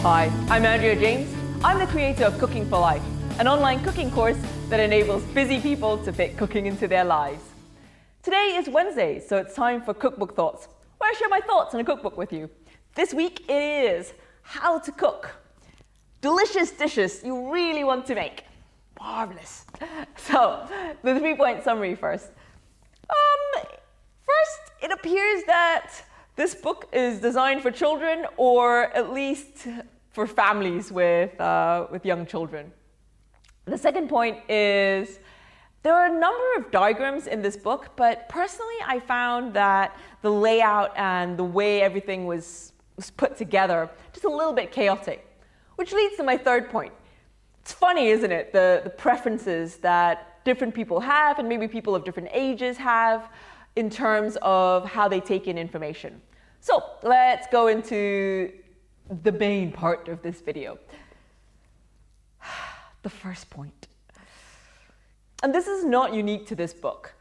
Hi, I'm Andrea James. I'm the creator of Cooking for Life, an online cooking course that enables busy people to fit cooking into their lives. Today is Wednesday, so it's time for Cookbook Thoughts, where I share my thoughts on a cookbook with you. This week it is how to cook delicious dishes you really want to make. Marvelous. So, the 3-point summary first. First, it appears that this book is designed for children, or at least for families with young children. The second point is there are a number of diagrams in this book, but personally I found that the layout and the way everything was put together just a little bit chaotic, which leads to my third point. It's funny, isn't it, the preferences that different people have, and maybe people of different ages have, in terms of how they take in information. So let's go into the main part of this video. The first point. And this is not unique to this book.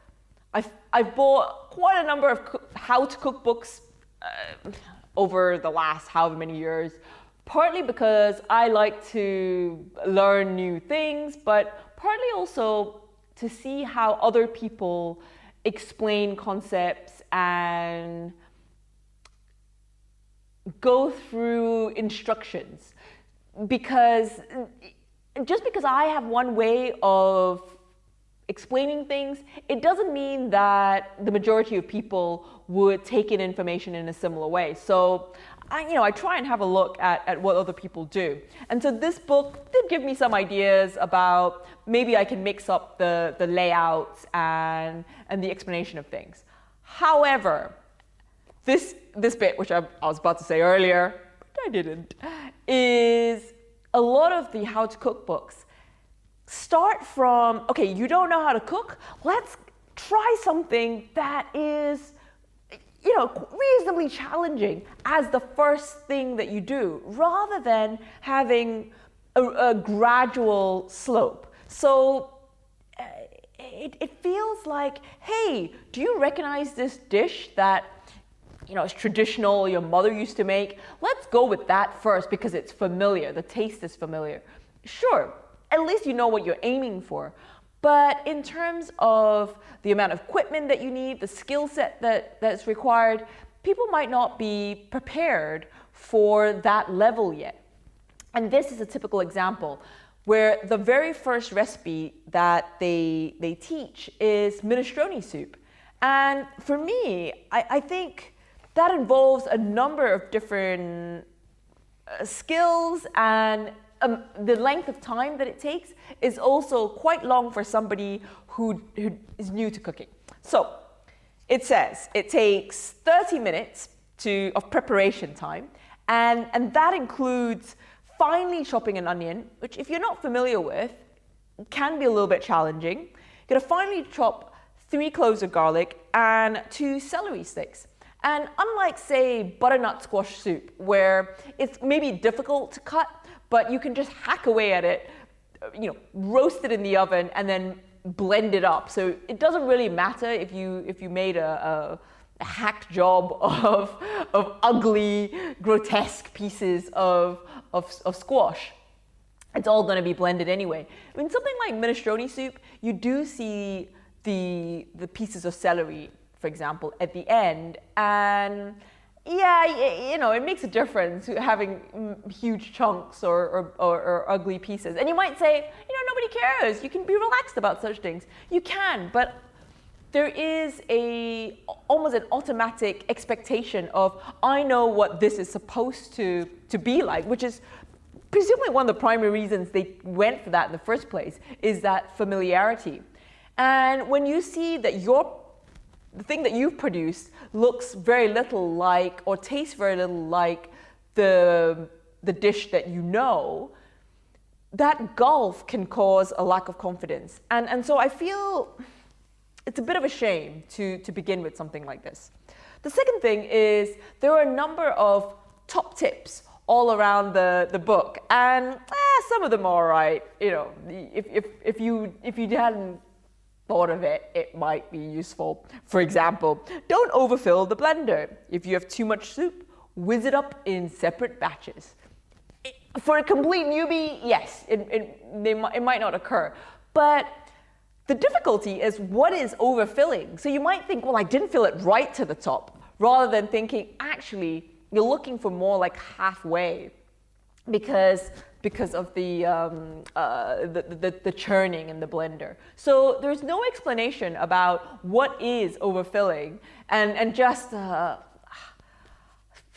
I've bought quite a number of how-to cook books over the last however many years, partly because I like to learn new things, but partly also to see how other people explain concepts and go through instructions. Because just because I have one way of explaining things, it doesn't mean that the majority of people would take in information in a similar way. So I try and have a look at what other people do. And so this book did give me some ideas about maybe I can mix up the layouts and the explanation of things. However, this bit, which I was about to say earlier, but I didn't, is a lot of the how to cook books start from, okay, you don't know how to cook? Let's try something that is, reasonably challenging as the first thing that you do, rather than having a gradual slope. So it feels like, hey, do you recognize this dish that it's traditional, your mother used to make? Let's go with that first because it's familiar, the taste is familiar. Sure, at least you know what you're aiming for. But in terms of the amount of equipment that you need, the skill set that's required, people might not be prepared for that level yet. And this is a typical example where the very first recipe that they teach is minestrone soup. And for me, I think that involves a number of different skills, and the length of time that it takes is also quite long for somebody who is new to cooking. So it says it takes 30 minutes of preparation time, and that includes finely chopping an onion, which if you're not familiar with, can be a little bit challenging. You're gonna finely chop 3 cloves of garlic and 2 celery sticks. And unlike, say, butternut squash soup, where it's maybe difficult to cut, but you can just hack away at it, roast it in the oven, and then blend it up. So it doesn't really matter if you made a hacked job of ugly, grotesque pieces of squash. It's all going to be blended anyway. In something like minestrone soup, you do see the pieces of celery, for example, at the end, and it makes a difference having huge chunks or ugly pieces. And you might say, nobody cares. You can be relaxed about such things. You can, but there is almost an automatic expectation of, I know what this is supposed to be like, which is presumably one of the primary reasons they went for that in the first place, is that familiarity. And when you see that the thing that you've produced looks very little like, or tastes very little like, the dish that you know, that gulf can cause a lack of confidence. And so I feel it's a bit of a shame to begin with something like this. The second thing is there are a number of top tips all around the book, and some of them are all right. If you hadn't thought of it, it might be useful. For example, don't overfill the blender. If you have too much soup, whiz it up in separate batches. For a complete newbie, yes, it might not occur. But the difficulty is what is overfilling. So you might think, well, I didn't fill it right to the top, rather than thinking, actually, you're looking for more like halfway because of the churning in the blender. So there's no explanation about what is overfilling, and just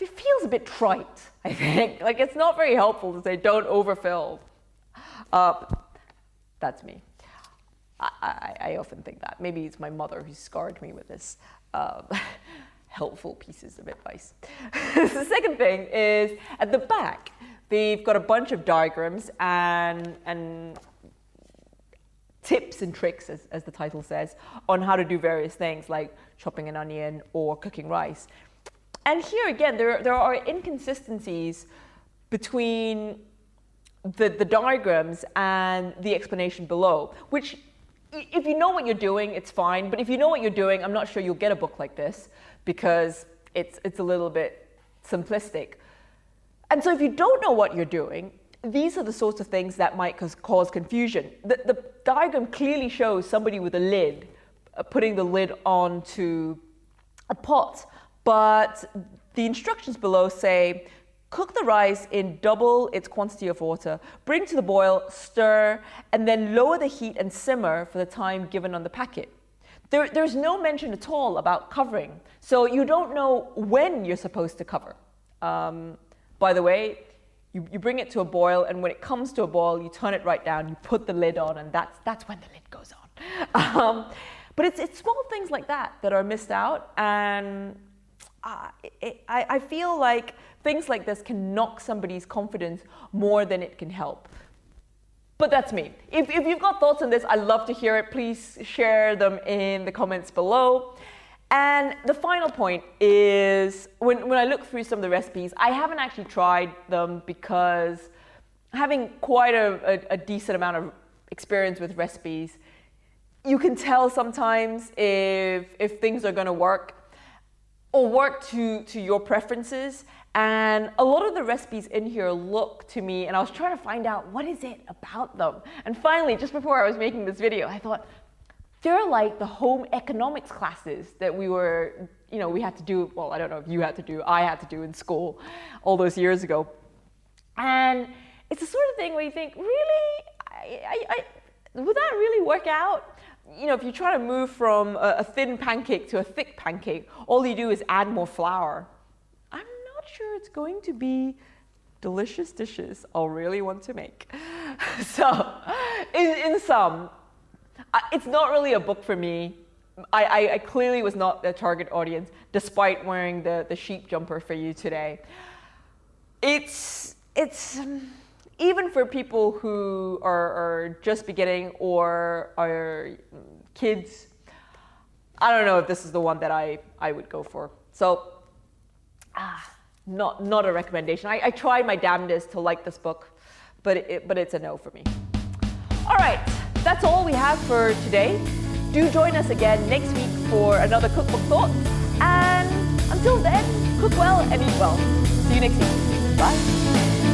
it feels a bit trite, I think. Like, it's not very helpful to say don't overfill. That's me. I often think that. Maybe it's my mother who scarred me with this helpful pieces of advice. The second thing is, at the back, they've got a bunch of diagrams and tips and tricks, as the title says, on how to do various things like chopping an onion or cooking rice. And here again, there are inconsistencies between the diagrams and the explanation below, which, if you know what you're doing, it's fine. But if you know what you're doing, I'm not sure you'll get a book like this, because it's a little bit simplistic. And so if you don't know what you're doing, these are the sorts of things that might cause confusion. The diagram clearly shows somebody with a lid, putting the lid onto a pot. But the instructions below say, cook the rice in double its quantity of water, bring to the boil, stir, and then lower the heat and simmer for the time given on the packet. There's no mention at all about covering, so you don't know when you're supposed to cover. By the way, you bring it to a boil, and when it comes to a boil, you turn it right down, you put the lid on, and that's when the lid goes on. But it's small things like that are missed out, and I feel like things like this can knock somebody's confidence more than it can help. But that's me. If you've got thoughts on this, I'd love to hear it. Please share them in the comments below. And the final point is, when I look through some of the recipes, I haven't actually tried them because having quite a decent amount of experience with recipes, you can tell sometimes if things are going to work or work to your preferences. And a lot of the recipes in here look to me, and I was trying to find out what is it about them. And finally, just before I was making this video, I thought, they're like the home economics classes that we had to do, well, I don't know if you had to do, I had to do in school all those years ago. And it's the sort of thing where you think, really, would that really work out? If you try to move from a thin pancake to a thick pancake, all you do is add more flour. I'm not sure it's going to be delicious dishes I'll really want to make. So, in sum, it's not really a book for me. I clearly was not the target audience, despite wearing the sheep jumper for you today. It's even for people who are just beginning or are kids. I don't know if this is the one that I would go for. So, not a recommendation. I tried my damnedest to like this book, but it's a no for me. All right, that's all we have for today. Do join us again next week for another Cookbook Thoughts. And until then, cook well and eat well. See you next week. Bye.